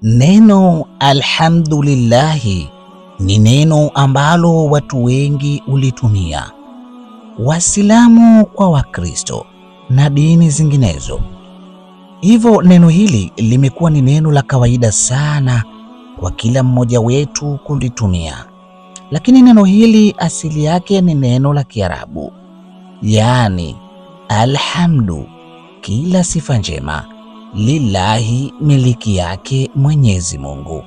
Neno alhamdulillahi ni neno ambalo watu wengi ulitumia, Waislamu kwa Wakristo na dini zinginezo. Hivyo neno hili limekuwa ni neno la kawaida sana kwa kila mmoja wetu kulitumia. Lakini neno hili asili yake ni neno la Kiarabu, yaani alhamdu, kila sifa njema, lillahi, miliki yake Mwenyezi Mungu.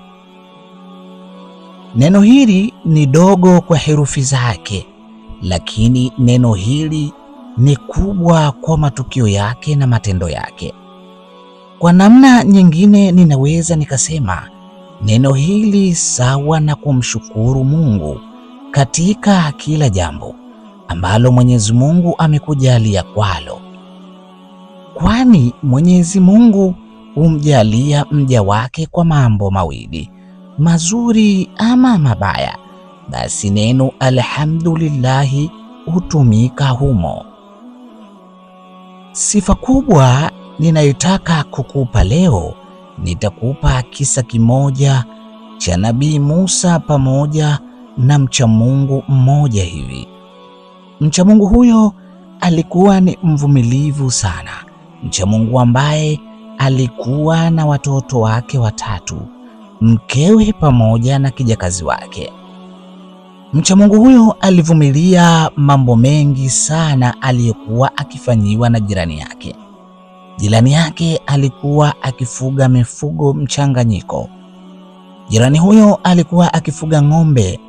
Neno hili ni dogo kwa herufi zake, lakini neno hili ni kubwa kwa matukio yake na matendo yake. Kwa namna nyingine ninaweza nikasema neno hili sawa na kumshukuru Mungu katika kila jambo ambalo Mwenyezi Mungu amekujalia kwalo. Kwani Mwenyezi Mungu humjalia mja wake kwa mambo mawili, mazuri ama mabaya, basi neno alhamdulillahi hutumika humo. Sifa kubwa ninayotaka kukupa leo, nitakupa kisa kimoja cha Nabii Musa pamoja na mcha Mungu mmoja hivi. Mcha Mungu huyo alikuwa ni mvumilivu sana, mcha Mungu ambaye alikuwa na watoto wake watatu, mkewe pamoja na kijakazi wake. Mcha Mungu huyo alivumilia mambo mengi sana aliyokuwa akifanyiwa na jirani yake. Jirani yake alikuwa akifuga mifugo mchanganyiko. Jirani huyo alikuwa akifuga ng'ombe,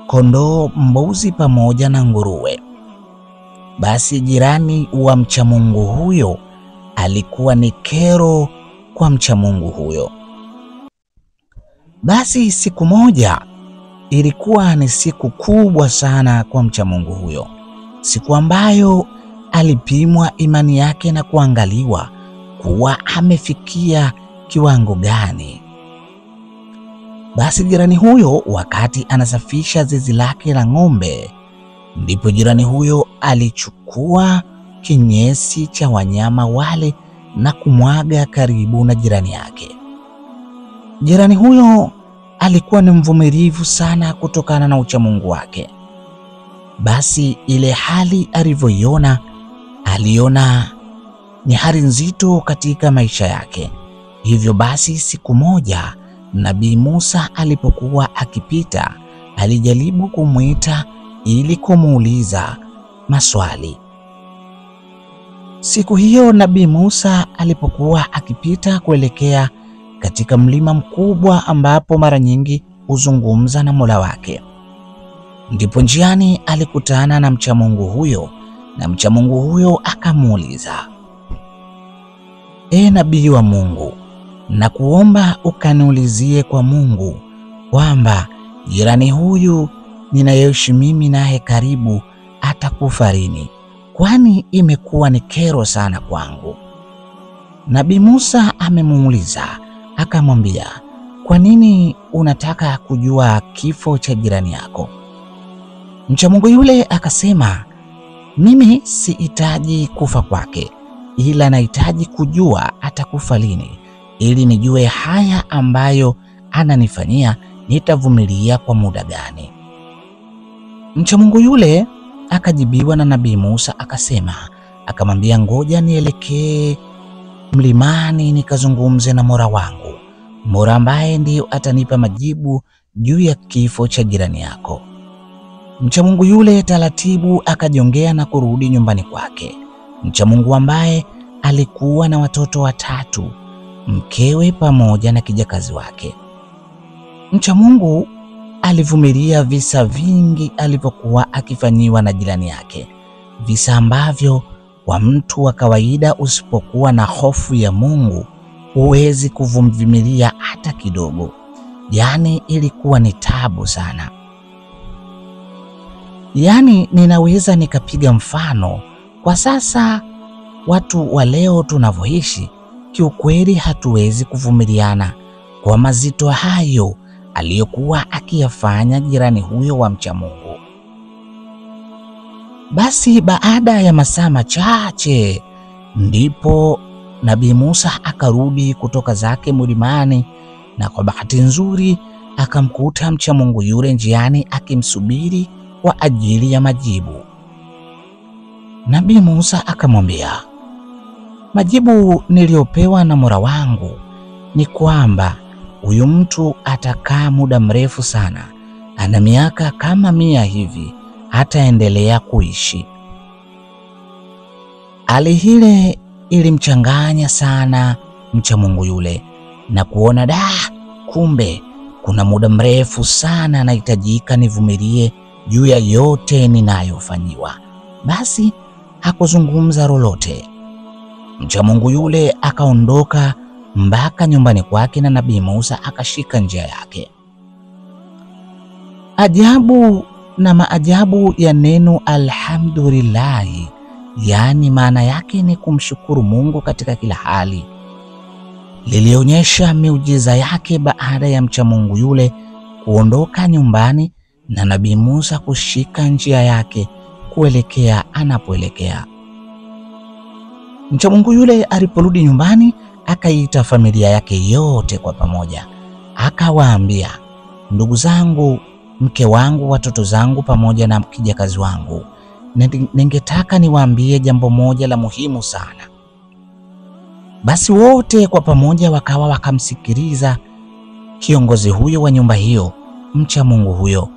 kondoo, mbuzi pamoja na nguruwe. Basi jirani wa mcha Mungu huyo alikuwa ni kero kwa mcha Mungu huyo. Basi siku moja ilikuwa ni siku kubwa sana kwa mcha Mungu huyo, siku ambayo alipimwa imani yake na kuangaliwa kuwa amefikia kiwango gani. Basi jirani huyo wakati anasafisha zizi lake la ng'ombe, ndipo jirani huyo alichukua kinyesi cha wanyama wale na kumwaga karibu na jirani yake. Jirani huyo alikuwa ni mvumilivu sana kutokana na uchamungu wake. Basi ile hali alivyoiona, aliona ni hali nzito katika maisha yake. Hivyo basi siku moja Nabii Musa alipokuwa akipita, alijaribu kumwita ili kumuuliza maswali. Siku hiyo Nabii Musa alipokuwa akipita kuelekea katika mlima mkubwa ambapo mara nyingi huzungumza na Mola wake, ndipo njiani alikutana na mcha Mungu huyo, na mcha Mungu huyo akamuuliza, nabii wa Mungu, na kuomba ukaniulizie kwa Mungu kwamba jirani huyu ninayeishi mimi naye karibu atakufa lini, kwani imekuwa ni kero sana kwangu. Nabii Musa amemuuliza, akamwambia, kwa nini unataka kujua kifo cha jirani yako? Mcha Mungu yule akasema, mimi sihitaji kufa kwake, ila nahitaji kujua atakufa lini, ili nijue haya ambayo ananifanyia nitavumilia kwa muda gani. Mcha Mungu yule akajibiwa na Nabii Musa akasema, akamwambia, ngoja nielekee mlimani nikazungumze na Mola wangu, Mola ambaye ndiyo atanipa majibu juu ya kifo cha jirani yako. Mcha Mungu yule taratibu akajiongea na kurudi nyumbani kwake. Mcha Mungu ambaye alikuwa na watoto watatu, mkewe pamoja na kijakazi wake. Mcha Mungu alivumilia visa vingi alivyokuwa akifanyiwa na jirani yake, visa ambavyo kwa mtu wa kawaida usipokuwa na hofu ya Mungu huwezi kuvumilia hata kidogo. Yaani ilikuwa ni tabu sana. Yaani ninaweza nikapiga mfano kwa sasa, watu wa leo tunavyoishi, kiukweli hatuwezi kuvumiliana kwa mazito hayo aliyokuwa akiyafanya jirani huyo wa mcha Mungu. Basi baada ya masaa machache ndipo Nabii Musa akarudi kutoka zake mlimani na kwa bahati nzuri akamkuta mcha Mungu yule njiani akimsubiri kwa ajili ya majibu. Nabii Musa akamwambia, majibu niliyopewa na Mola wangu ni kwamba huyu mtu atakaa muda mrefu sana, ana miaka kama 100 hivi, hataendelea kuishi. Hali hile ilimchanganya sana mcha Mungu yule na kuona kumbe kuna muda mrefu sana nahitajika nivumilie juu ya yote ninayofanyiwa. Basi hakuzungumza lolote. Mcha Mungu yule akaondoka mpaka nyumbani kwake na Nabii Musa akashika njia yake. Ajabu na maajabu ya neno alhamdulillah, yaani maana yake ni kumshukuru Mungu katika kila hali, lilionyesha miujiza yake baada ya mcha Mungu yule kuondoka nyumbani na Nabii Musa kushika njia yake kuelekea anapoelekea. Mcha Mungu yule aliporudi nyumbani akaita familia yake yote kwa pamoja, akawaambia, ndugu zangu, mke wangu, watoto zangu pamoja na kijakazi wangu, ningetaka niwaambie jambo moja la muhimu sana. Basi wote kwa pamoja wakawa wakamsikiliza kiongozi huyo wa nyumba hiyo, mcha Mungu huyo,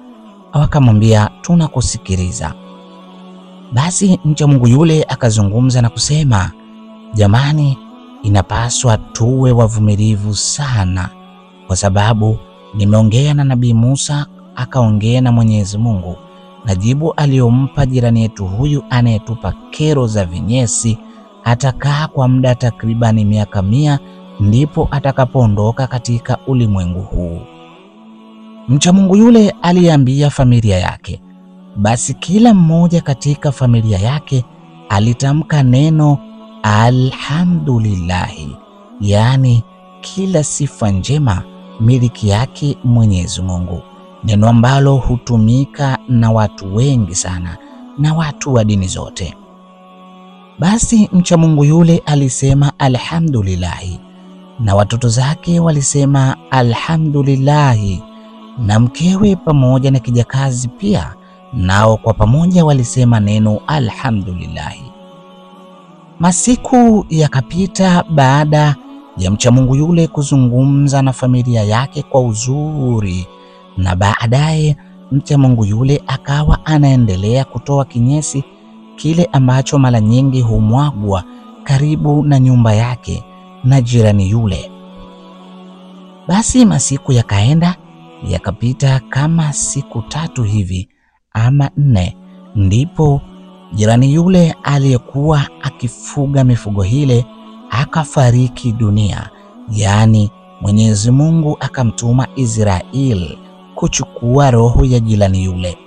wakamwambia, tunakusikiliza. Basi mcha Mungu yule akazungumza na kusema, jamani, inapaswa tuwe wavumilivu sana, kwa sababu nimeongea na Nabii Musa akaongea na Mwenyezi Mungu, na jibu aliyompa jirani yetu huyu anayetupa kero za vinyesi atakaa kwa muda takribani miaka 100, ndipo atakapoondoka katika ulimwengu huu. Mcha Mungu yule aliambia familia yake. Basi kila mmoja katika familia yake alitamka neno alhamdulillah, yaani kila sifa njema miliki yake Mwenyezi Mungu, neno ambalo hutumika na watu wengi sana na watu wa dini zote. Basi mcha Mungu yule alisema alhamdulillah, na watoto zake walisema alhamdulillah, na mkewe pamoja na kijakazi pia nao kwa pamoja walisema neno alhamdulillah. Masiku yakapita baada ya mcha Mungu yule kuzungumza na familia yake kwa uzuri, na baadaye mcha Mungu yule akawa anaendelea kutoa kinyesi kile ambacho mara nyingi humwagwa karibu na nyumba yake na jirani yule. Basi masiku yakaenda yakapita kama siku 3 hivi ama 4, ndipo jirani yule aliyekuwa akifuga mifugo hile akafariki dunia, yaani Mwenyezi Mungu akamtuma Israeli kuchukua roho ya jirani yule.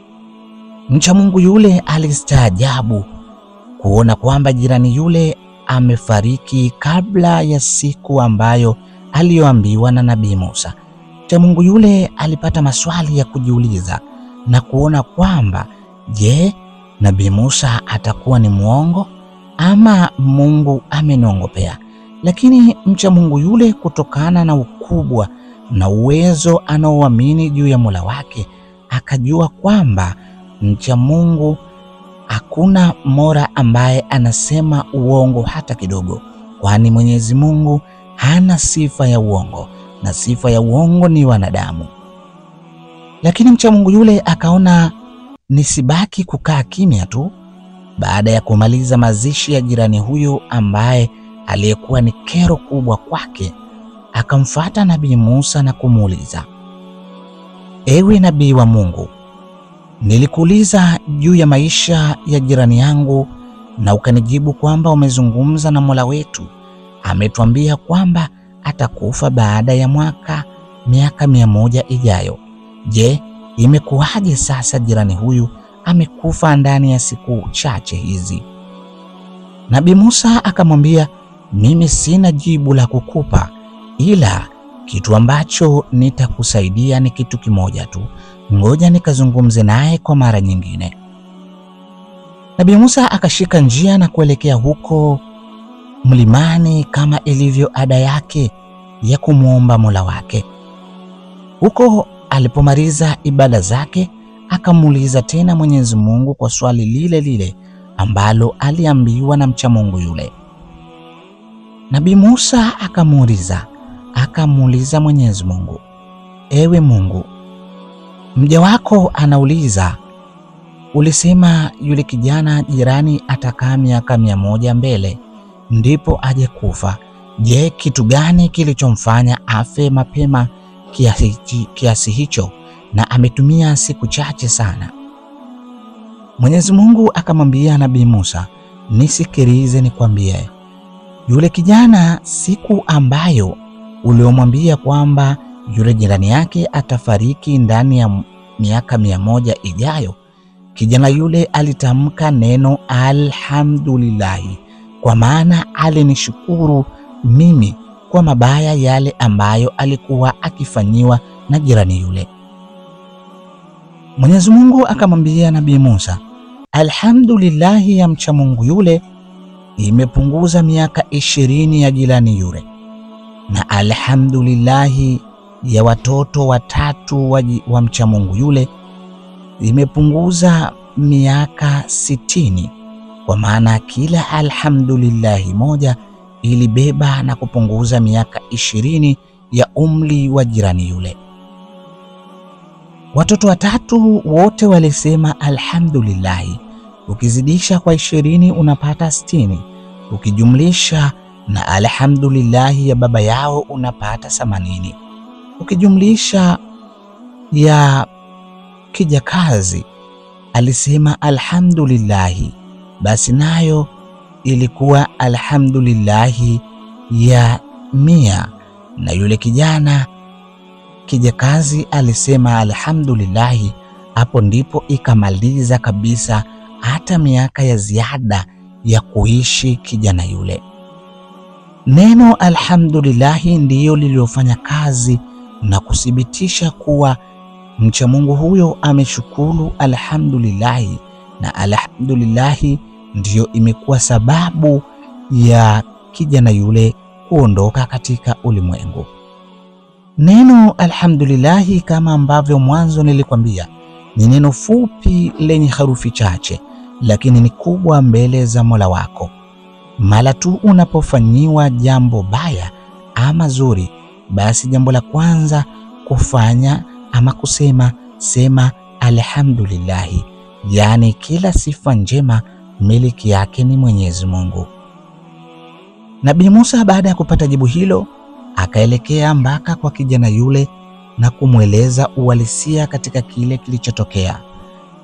Mcha Mungu yule alistaajabu kuona kwamba jirani yule amefariki kabla ya siku ambayo aliyoambiwa na Nabii Musa. Mcha Mungu yule alipata maswali ya kujiuliza na kuona kwamba je, Nabii Musa atakuwa ni mwongo ama Mungu amenongopea? Lakini mcha Mungu yule kutokana na ukubwa na uwezo anaoamini juu ya Mola wake akajua kwamba mcha Mungu hakuna Mola ambaye anasema uongo hata kidogo, kwani Mwenyezi Mungu hana sifa ya uongo na sifa ya uongo ni wanadamu. Lakini mcha Mungu yule akaona nisibaki kukaa kimya tu. Baada ya kumaliza mazishi ya jirani huyo ambaye aliyekuwa ni kero kubwa kwake, akamfuata Nabii Musa na kumuuliza, ewe nabii wa Mungu, nilikuuliza juu ya maisha ya jirani yangu na ukanijibu kwamba umezungumza na Mola wetu, ametuambia kwamba atakufa baada ya miaka 100 ijayo. Je, imekuwaje sasa jirani huyu amekufa ndani ya siku chache hizi? Nabii Musa akamwambia, mimi sina jibu la kukupa, ila kitu ambacho nitakusaidia ni kitu kimoja tu, ngoja nikazungumze naye kwa mara nyingine. Nabii Musa akashika njia na kuelekea huko mlimani kama ilivyo ada yake ya kumwomba Mola wake. Huko alipomaliza ibada zake, akamuuliza tena Mwenyezi Mungu kwa swali lile lile ambalo aliambiwa na mcha Mungu yule. Nabii Musa akamuuliza Mwenyezi Mungu, ewe Mungu, mja wako anauliza, ulisema yule kijana jirani atakaa miaka 100 mbele ndipo aje kufa. Je, kitu gani kilichomfanya afe mapema kiasi hicho, na ametumia siku chache sana? Mwenyezi Mungu akamwambia Nabii Musa, nisikilize nikwambie, yule kijana siku ambayo uliomwambia kwamba yule jirani yake atafariki ndani ya miaka 100 ijayo, kijana yule alitamka neno alhamdulillahi, kwa maana alinishukuru mimi kwa mabaya yale ambayo alikuwa akifanyiwa na jirani yule. Mwenyezi Mungu akamwambia Nabii Musa, alhamdulillahi ya mcha Mungu yule imepunguza miaka 20 ya jirani yule, na alhamdulillahi ya watoto watatu wa mcha Mungu yule imepunguza miaka 60, kwa maana kila alhamdulillahi moja ilibeba na kupunguza miaka 20 ya umri wa jirani yule. Watoto watatu wote walisema alhamdulillahi. Ukizidisha kwa 20 unapata 60, ukijumlisha na alhamdulillahi ya baba yao unapata 80, ukijumlisha ya kijakazi alisema alhamdulillahi, basi nayo ilikuwa alhamdulillahi ya 100, na yule kijana kijakazi alisema alhamdulillahi. Hapo ndipo ikamaliza kabisa hata miaka ya ziada ya kuishi kijana yule. Neno alhamdulillahi ndiyo liliofanya kazi na kuthibitisha kuwa mcha Mungu huyo ameshukuru alhamdulillahi, na alhamdulillahi ndiyo imekuwa sababu ya kijana yule kuondoka katika ulimwengu. Neno alhamdulillahi, kama ambavyo mwanzo nilikwambia, ni neno fupi lenye harufi chache, lakini ni kubwa mbele za Mola wako. Mara tu unapofanyiwa jambo baya ama zuri, basi jambo la kwanza kufanya ama kusema, sema alhamdulillahi, yani kila sifa njema miliki yake ni Mwenyezi Mungu. Nabii Musa baada ya kupata jibu hilo akaelekea mpaka kwa kijana yule na kumweleza uhalisia katika kile kilichotokea,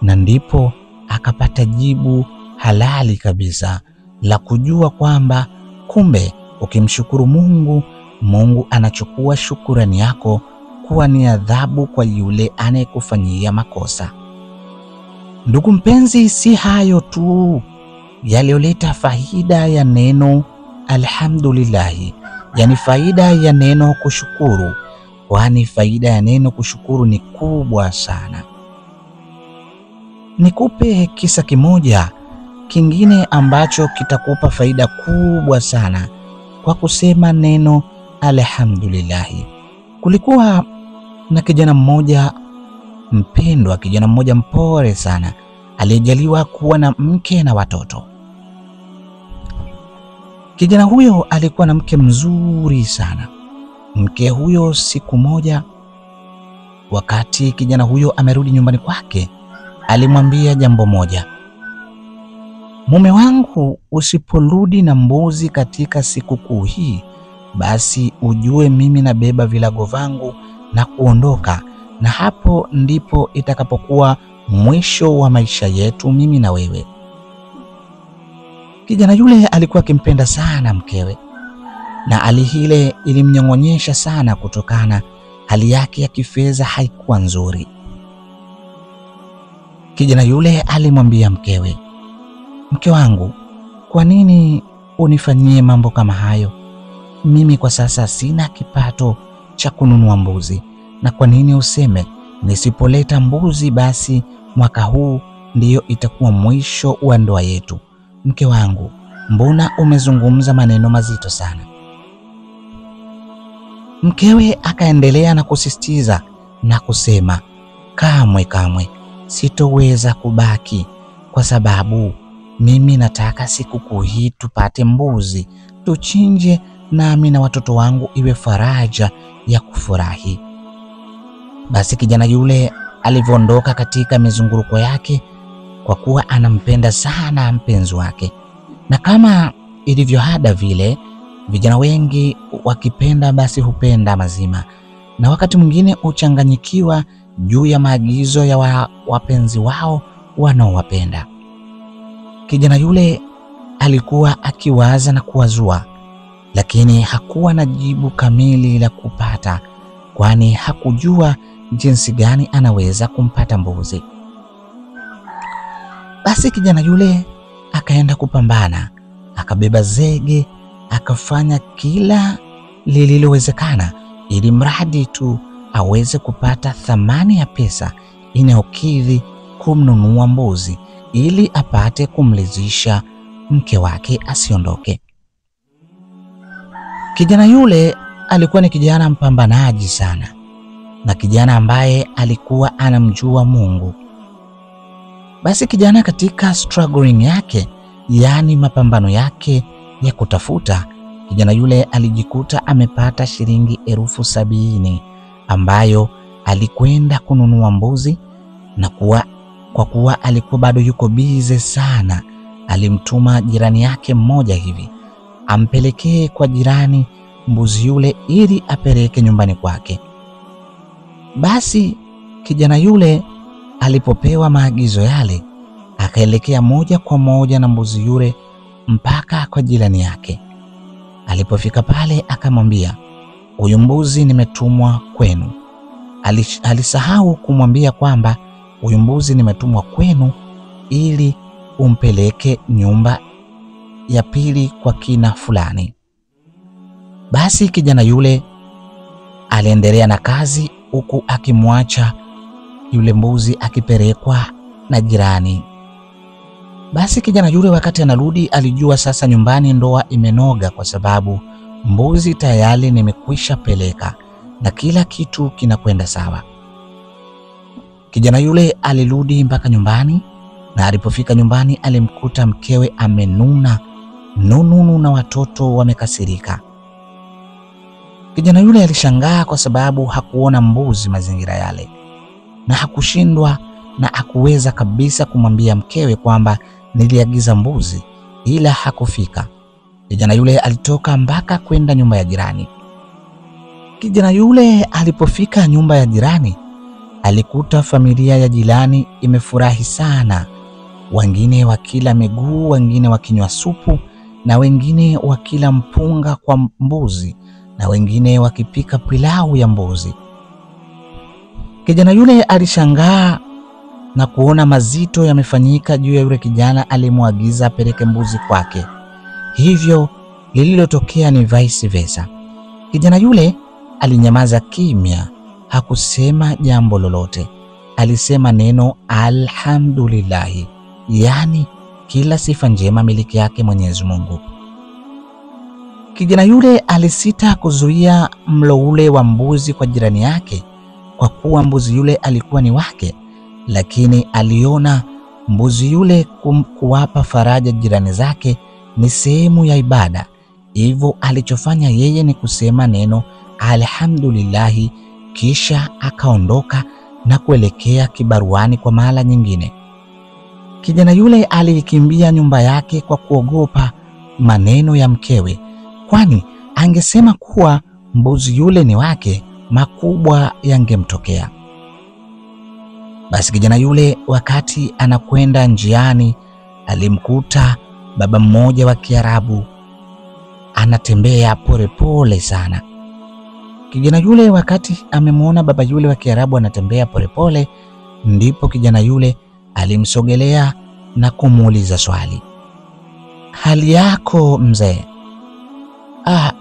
na ndipo akapata jibu halali kabisa la kujua kwamba kumbe ukimshukuru Mungu, Mungu anachukua shukurani yako kuwa ni adhabu kwa yule anayekufanyia makosa. Ndugu mpenzi, si hayo tu yaliyoleta faida ya neno alhamdulillahi, yani faida ya neno kushukuru, kwani faida ya neno kushukuru ni kubwa sana. Nikupe kisa kimoja kingine ambacho kitakupa faida kubwa sana kwa kusema neno alhamdulillahi. Kulikuwa na kijana mmoja mpendwa, kijana mmoja mpole sana aliyejaliwa kuwa na mke na watoto. Kijana huyo alikuwa na mke mzuri sana. Mke huyo siku moja, wakati kijana huyo amerudi nyumbani kwake, alimwambia jambo moja: mume wangu, usiporudi na mbuzi katika sikukuu hii, basi ujue mimi nabeba vilago vangu na kuondoka, na hapo ndipo itakapokuwa mwisho wa maisha yetu mimi na wewe. Kijana yule alikuwa akimpenda sana mkewe, na hali ile ilimnyong'onyesha sana kutokana hali yake ya kifedha haikuwa nzuri. Kijana yule alimwambia mkewe, mke wangu, kwa nini unifanyie mambo kama hayo? Mimi kwa sasa sina kipato cha kununua mbuzi, na kwa nini useme nisipoleta mbuzi basi mwaka huu ndiyo itakuwa mwisho wa ndoa yetu? Mke wangu, mbona umezungumza maneno mazito sana? Mkewe akaendelea na kusisitiza, na kusema, kamwe sitoweza kubaki, kwa sababu mimi nataka sikukuu hii tupate mbuzi tuchinje, nami na watoto wangu iwe faraja ya kufurahi. Basi kijana yule alivyoondoka katika mizunguruko yake, kwa kuwa anampenda sana mpenzi wake, na kama ilivyo ada vile vijana wengi wakipenda basi hupenda mazima, na wakati mwingine uchanganyikiwa juu ya maagizo ya wapenzi wao wanaowapenda. Kijana yule alikuwa akiwaza na kuwazua, lakini hakuwa na jibu kamili la kupata, kwani hakujua jinsi gani anaweza kumpata mbuzi. Basi kijana yule akaenda kupambana, akabeba zege, akafanya kila lililowezekana ili mradi tu aweze kupata thamani ya pesa inayokidhi kumnunua mbuzi ili apate kumlizisha mke wake asiondoke. Kijana yule alikuwa ni kijana mpambanaji sana, na kijana ambaye alikuwa anamjua Mungu. Basi kijana katika struggling yake, yaani mapambano yake ya kutafuta, kijana yule alijikuta amepata shilingi 70,000 ambayo alikwenda kununua mbuzi, na kwa kuwa alikuwa bado yuko bize sana, alimtuma jirani yake mmoja hivi ampelekee kwa jirani mbuzi yule ili apeleke nyumbani kwake. Basi kijana yule alipopewa maagizo yale, akaelekea moja kwa moja na mbuzi yule mpaka kwa jirani yake. Alipofika pale akamwambia, huyu mbuzi nimetumwa kwenu. Alisahau kumwambia kwamba huyu mbuzi nimetumwa kwenu ili umpeleke nyumba ya pili kwa kina fulani. Basi kijana yule aliendelea na kazi huku akimwacha yule mbuzi akipelekwa na jirani. Basi kijana yule wakati anarudi alijua sasa nyumbani ndoa imenoga, kwa sababu mbuzi tayari nimekwisha peleka na kila kitu kinakwenda sawa. Kijana yule alirudi mpaka nyumbani, na alipofika nyumbani alimkuta mkewe amenuna nununu na watoto wamekasirika. Kijana yule alishangaa kwa sababu hakuona mbuzi mazingira yale, na hakushindwa na hakuweza kabisa kumwambia mkewe kwamba niliagiza mbuzi, ila hakufika. Kijana yule alitoka mpaka kwenda nyumba ya jirani. Kijana yule alipofika nyumba ya jirani, alikuta familia ya jirani imefurahi sana, wengine wakila miguu, wengine wakinywa supu, na wengine wakila mpunga kwa mbuzi, na wengine wakipika pilau ya mbuzi. Kijana yule alishangaa na kuona mazito yamefanyika juu ya yule kijana alimwagiza apeleke mbuzi kwake. Hivyo lililotokea ni vice versa. Kijana yule alinyamaza kimya, hakusema jambo lolote. Alisema neno alhamdulillah, yani kila sifa njema miliki yake Mwenyezi Mungu. Kijana yule alisita kuzuia mlo ule wa mbuzi kwa jirani yake, kwa kuwa mbuzi yule alikuwa ni wake, lakini aliona mbuzi yule kuwapa faraja jirani zake ni sehemu ya ibada. Hivyo alichofanya yeye ni kusema neno alhamdulillah, kisha akaondoka na kuelekea kibaruani kwa mara nyingine. Kijana yule alikimbia nyumba yake kwa kuogopa maneno ya mkewe, kwani angesema kuwa mbuzi yule ni wake, makubwa yangemtokea. Basi kijana yule wakati anakwenda njiani, alimkuta baba mmoja wa Kiarabu anatembea polepole sana. Kijana yule wakati amemwona baba yule wa Kiarabu anatembea polepole, ndipo kijana yule alimsogelea na kumuuliza swali, hali yako mzee?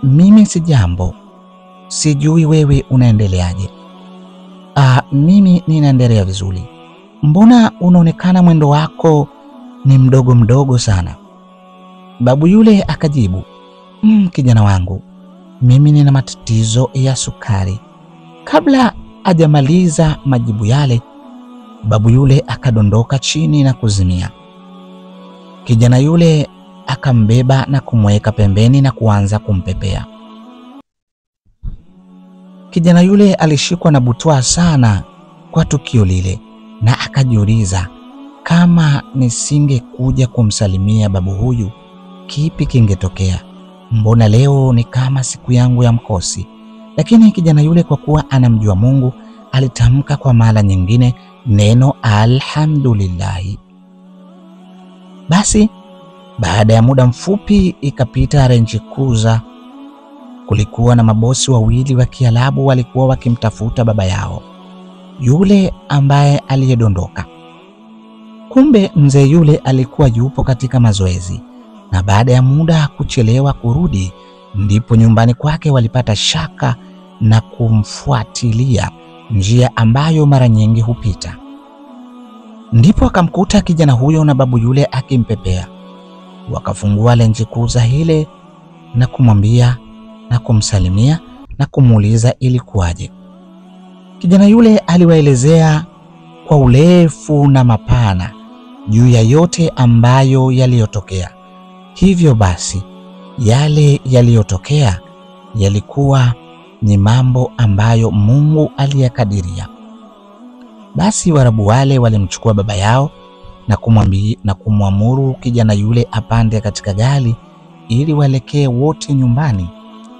Mimi si jambo, sijui wewe unaendeleaje? Mimi ninaendelea vizuri. Mbona unaonekana mwendo wako ni mdogo mdogo sana? Babu yule akajibu, kijana wangu, mimi nina matatizo ya sukari. Kabla hajamaliza majibu yale, babu yule akadondoka chini na kuzimia. Kijana yule akambeba na kumweka pembeni na kuanza kumpepea. Kijana yule alishikwa na butwaa sana kwa tukio lile, na akajiuliza, kama nisingekuja kumsalimia babu huyu, kipi kingetokea? Mbona leo ni kama siku yangu ya mkosi? Lakini kijana yule kwa kuwa anamjua Mungu, alitamka kwa mara nyingine neno alhamdulillahi. Basi baada ya muda mfupi ikapita Range Cruiser. Kulikuwa na mabosi wawili wa Kiarabu walikuwa wakimtafuta baba yao, yule ambaye aliyedondoka. Kumbe mzee yule alikuwa yupo katika mazoezi, na baada ya muda kuchelewa kurudi, ndipo nyumbani kwake walipata shaka na kumfuatilia njia ambayo mara nyingi hupita. Ndipo akamkuta kijana huyo na babu yule akimpepea. Wakafungua Range Cruiser hile na kumwambia na kumsalimia na kumuuliza ilikuwaje. Kijana yule aliwaelezea kwa urefu na mapana juu ya yote ambayo yaliyotokea. Hivyo basi yale yaliyotokea yalikuwa ni mambo ambayo Mungu aliyakadiria. Basi Waarabu wale walimchukua baba yao na kumwamuru kijana yule apande katika gari ili waelekee wote nyumbani,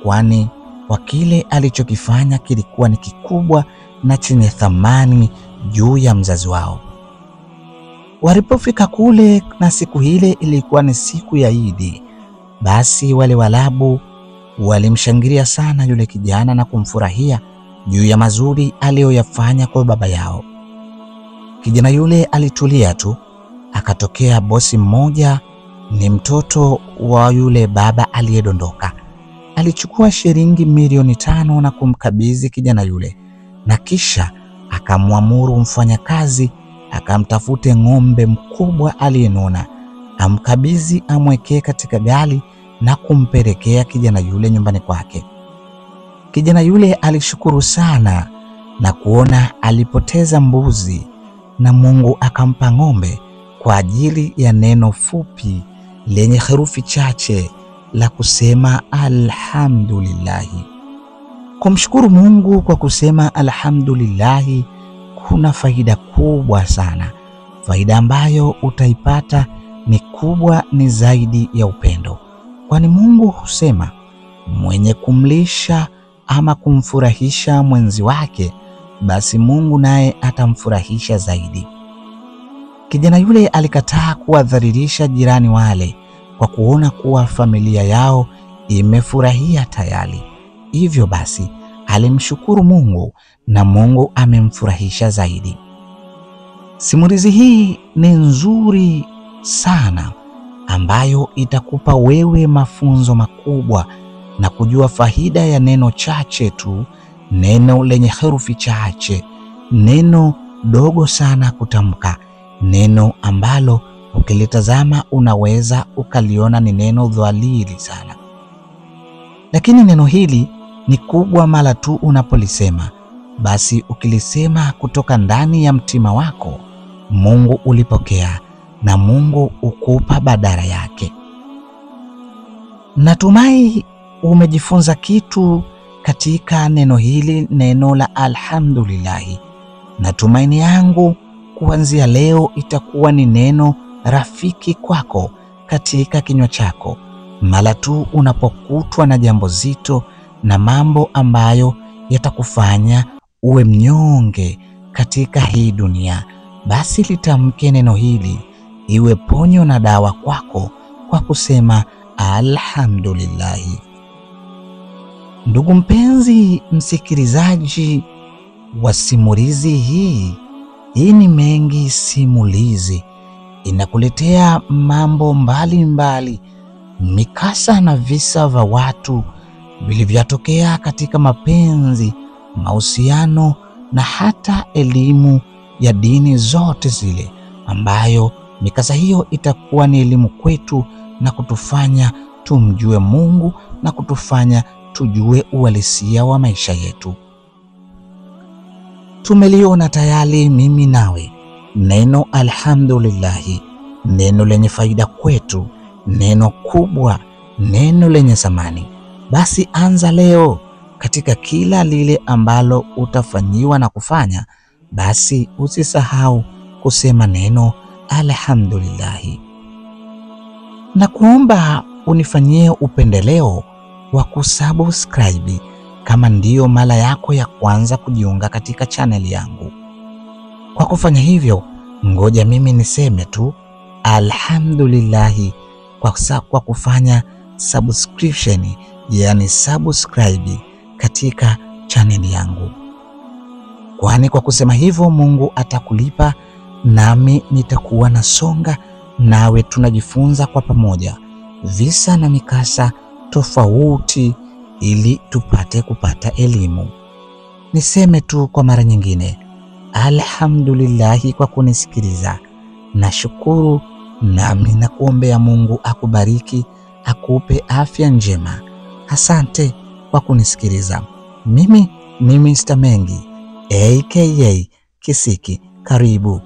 kwani kwa kile alichokifanya kilikuwa ni kikubwa na chenye thamani juu ya mzazi wao. Walipofika kule, na siku ile ilikuwa ni siku ya Idi, basi wale Waarabu walimshangilia sana yule kijana na kumfurahia juu ya mazuri aliyoyafanya kwa baba yao. Kijana yule alitulia tu. Akatokea bosi mmoja, ni mtoto wa yule baba aliyedondoka. Alichukua shilingi milioni 5 na kumkabidhi kijana yule, na kisha akamwamuru mfanyakazi akamtafute ng'ombe mkubwa aliyenona, amkabidhi amwekee katika gari na kumpelekea kijana yule nyumbani kwake. Kijana yule alishukuru sana na kuona alipoteza mbuzi, na Mungu akampa ng'ombe kwa ajili ya neno fupi lenye herufi chache la kusema alhamdulillahi. Kumshukuru Mungu kwa kusema alhamdulillahi kuna faida kubwa sana. Faida ambayo utaipata ni kubwa, ni zaidi ya upendo, kwani Mungu husema mwenye kumlisha ama kumfurahisha mwenzi wake, basi Mungu naye atamfurahisha zaidi. Kijana yule alikataa kuwadhalilisha jirani wale kwa kuona kuwa familia yao imefurahia tayari. Hivyo basi alimshukuru Mungu na Mungu amemfurahisha zaidi. Simulizi hii ni nzuri sana, ambayo itakupa wewe mafunzo makubwa na kujua faida ya neno chache tu, neno lenye herufi chache, neno dogo sana kutamka, neno ambalo ukilitazama unaweza ukaliona ni neno dhalili sana, lakini neno hili ni kubwa mara tu unapolisema. Basi ukilisema kutoka ndani ya mtima wako, Mungu ulipokea na Mungu ukupa badala yake. Natumai umejifunza kitu katika neno hili, neno la alhamdulillahi. Natumaini yangu kuanzia leo itakuwa ni neno rafiki kwako katika kinywa chako mara tu unapokutwa na jambo zito na mambo ambayo yatakufanya uwe mnyonge katika hii dunia. Basi litamke neno hili iwe ponyo na dawa kwako kwa kusema alhamdulillahi. Ndugu mpenzi msikilizaji wa simulizi hii ni Mengi Simulizi, inakuletea mambo mbalimbali, mikasa na visa vya watu vilivyotokea katika mapenzi, mahusiano na hata elimu ya dini zote zile, ambayo mikasa hiyo itakuwa ni elimu kwetu na kutufanya tumjue Mungu na kutufanya tujue uhalisia wa maisha yetu. tumeliona tayari mimi nawe neno alhamdulillahi, neno lenye faida kwetu, neno kubwa, neno lenye thamani. Basi anza leo katika kila lile ambalo utafanyiwa na kufanya, basi usisahau kusema neno alhamdulillahi. Na kuomba unifanyie upendeleo wa kusubscribe kama ndiyo mara yako ya kwanza kujiunga katika channel yangu. Kwa kufanya hivyo, ngoja mimi niseme tu alhamdulillahi kwa kufanya subscription, yani subscribe katika channel yangu. Kwani kwa kusema hivyo Mungu atakulipa, nami nitakuwa nasonga nawe, tunajifunza kwa pamoja visa na mikasa tofauti ili tupate kupata elimu. Niseme tu kwa mara nyingine, alhamdulillahi kwa kunisikiliza. Nashukuru, nami nakuombea Mungu akubariki, akupe afya njema. Asante kwa kunisikiliza. Mimi ni Mr. Mengi aka Kisiki. Karibu.